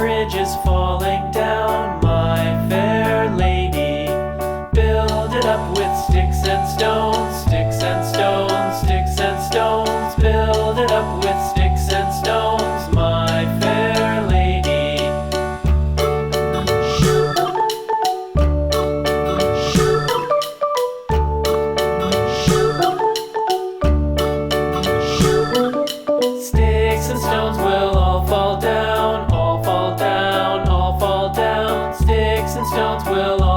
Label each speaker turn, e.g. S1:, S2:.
S1: bridge is falling down, my fair lady. Build it up with sticks and stones, sticks and stones, sticks and stones. Build it up with sticks and stones, my fair lady. Sticks and stones will all fall down, all fall down, all fall down. Sticks and stones will all